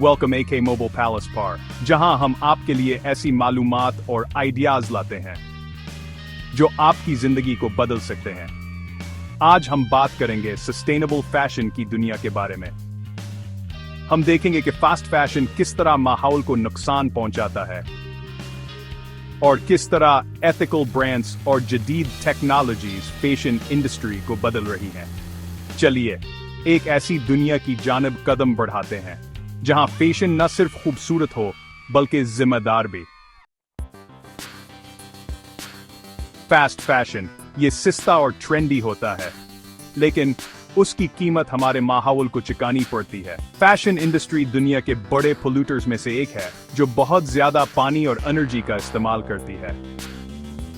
Welcome AK mobile palace पर, जहां हम आपके लिए ऐसी मालूमात और आइडियाज लाते हैं जो आपकी जिंदगी को बदल सकते हैं। आज हम बात करेंगे सस्टेनेबल फैशन की दुनिया के बारे में। हम देखेंगे कि फास्ट फैशन किस तरह माहौल को नुकसान पहुंचाता है और किस तरह एथिकल ब्रांड्स और जदीद टेक्नोलॉजीज फैशन इंडस्ट्री को बदल रही हैं। चलिए एक ऐसी दुनिया की जानिब कदम बढ़ाते हैं जहां फैशन न सिर्फ खूबसूरत हो बल्कि जिम्मेदार भी। फास्ट फैशन ये सस्ता और ट्रेंडी होता है, लेकिन उसकी कीमत हमारे माहौल को चुकानी पड़ती है। फैशन इंडस्ट्री दुनिया के बड़े पोल्यूटर्स में से एक है, जो बहुत ज्यादा पानी और एनर्जी का इस्तेमाल करती है।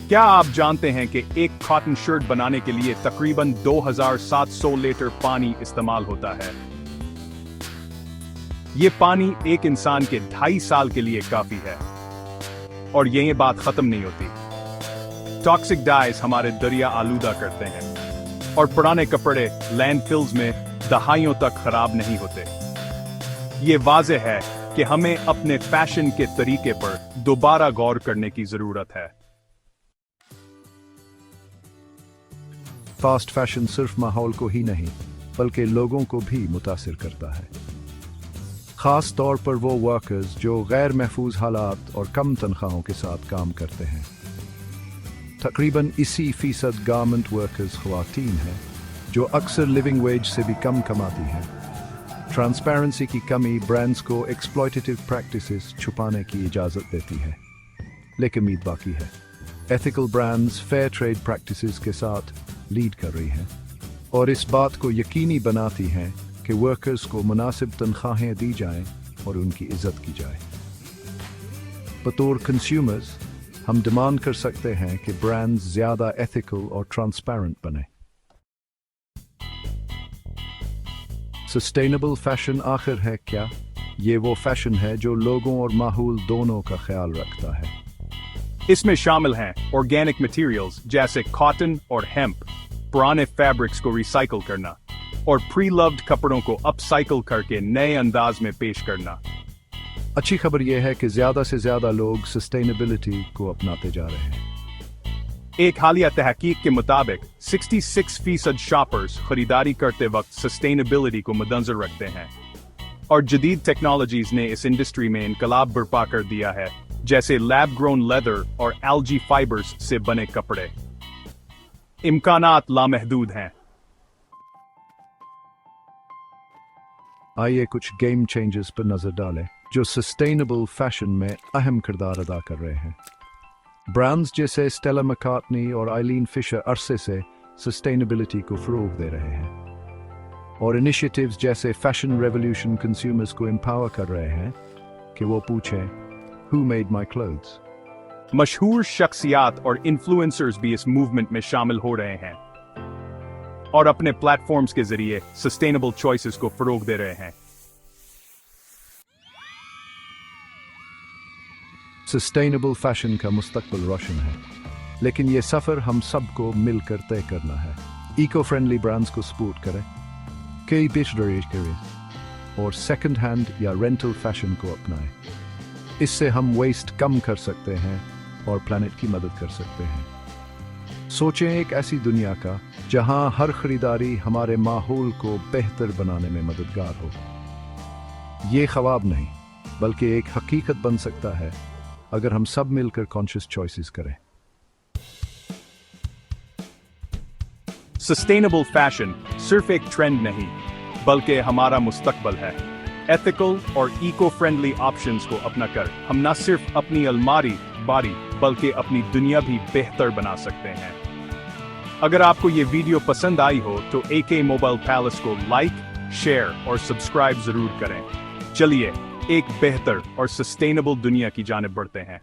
क्या आप जानते हैं कि एक कॉटन शर्ट बनाने के लिए तकरीबन 2700 लीटर पानी इस्तेमाल होता है? ये पानी एक इंसान के 2.5 साल के लिए काफी है। और ये बात खत्म नहीं होती। टॉक्सिक डाइज हमारे दरिया आलूदा करते हैं और पुराने कपड़े लैंडफिल्स में दहाइयों तक खराब नहीं होते। ये वाज़ेह है कि हमें अपने फैशन के तरीके पर दोबारा गौर करने की जरूरत है। फास्ट फैशन सिर्फ माहौल को ही नहीं बल्कि लोगों को भी मुतासिर करता है, खास तौर पर वो वर्कर्स जो गैर महफूज हालात और कम तनख्वाहों के साथ काम करते हैं। तकरीबन 80% गारमेंट वर्कर्स ख्वातीन हैं, जो अक्सर लिविंग वेज से भी कम कमाती हैं। ट्रांसपेरेंसी की कमी ब्रांड्स को एक्सप्लॉयटेटिव प्रैक्टिसेस छुपाने की इजाज़त देती है, लेकिन उम्मीद बाकी है। Ethical brands fair trade practices के साथ लीड कर रही हैं और इस बात को यकीनी बनाती हैं कि वर्कर्स को मुनासिब तनख्वाहें दी जाएं और उनकी इज्जत की जाए। बतौर कंज्यूमर्स हम डिमांड कर सकते हैं कि ब्रांड्स ज्यादा एथिकल और ट्रांसपेरेंट बने। सस्टेनेबल फैशन आखिर है क्या? ये वो फैशन है जो लोगों और माहौल दोनों का ख्याल रखता है। इसमें शामिल हैं ऑर्गेनिक मटेरियल्स जैसे कॉटन और हेम्प, पुराने फैब्रिक्स को रिसाइकल करना और प्री लव्ड कपड़ों को अपसाइकल करके नए अंदाज में पेश करना। अच्छी खबर यह है कि ज्यादा से ज्यादा लोग सस्टेनेबिलिटी को अपनाते जा रहे हैं। एक हालिया तहकीक के मुताबिक 66% शॉपर्स खरीदारी करते वक्त सस्टेनेबिलिटी को मद्देनजर रखते हैं और जदीद टेक्नोलॉजीज ने इस इंडस्ट्री में इनकलाब बर्पा कर दिया है, जैसे लैब ग्रोन लेदर और एल्गी फाइबर्स से बने कपड़े। इम्कानात लामहदूद हैं। आइए कुछ गेम चेंजर्स पर नजर डालें जो सस्टेनेबल फैशन में अहम किरदार अदा कर रहे हैं। ब्रांड्स जैसे स्टेला मैकार्टनी और आइलीन फिशर अरसे से सस्टेनेबिलिटी को फरोग दे रहे हैं और इनिशिएटिव्स जैसे फैशन रेवोल्यूशन कंज्यूमर्स को एम्पावर कर रहे हैं कि वो पूछें Who made my clothes? मशहूर शख्सियात और इन्फ्लुएंसर्स भी इस मूवमेंट में शामिल हो रहे हैं और अपने प्लेटफॉर्म्स के जरिए सस्टेनेबल चॉइसेस को फरोग दे रहे हैं। सस्टेनेबल फैशन का मुस्तकबिल रोशन है, लेकिन ये सफर हम सबको मिलकर तय करना है। इको फ्रेंडली ब्रांड्स को सपोर्ट करें, कई बेशडरेज करें और सेकंड हैंड या रेंटल फैशन को अपनाएं। इससे हम वेस्ट कम कर सकते हैं और प्लैनेट की मदद कर सकते हैं। सोचें एक ऐसी दुनिया का जहां हर खरीदारी हमारे माहौल को बेहतर बनाने में मददगार हो। ये ख्वाब नहीं बल्कि एक हकीकत बन सकता है अगर हम सब मिलकर कॉन्शियस चॉइसेस करें। सस्टेनेबल फैशन सिर्फ एक ट्रेंड नहीं बल्कि हमारा मुस्तकबल है। एथिकल और इको फ्रेंडली ऑप्शंस को अपना कर हम न सिर्फ अपनी अलमारी बारी बल्कि अपनी दुनिया भी बेहतर बना सकते हैं। अगर आपको ये वीडियो पसंद आई हो तो AK मोबाइल पैलेस को लाइक, शेयर और सब्सक्राइब जरूर करें। चलिए एक बेहतर और सस्टेनेबल दुनिया की जानिब बढ़ते हैं।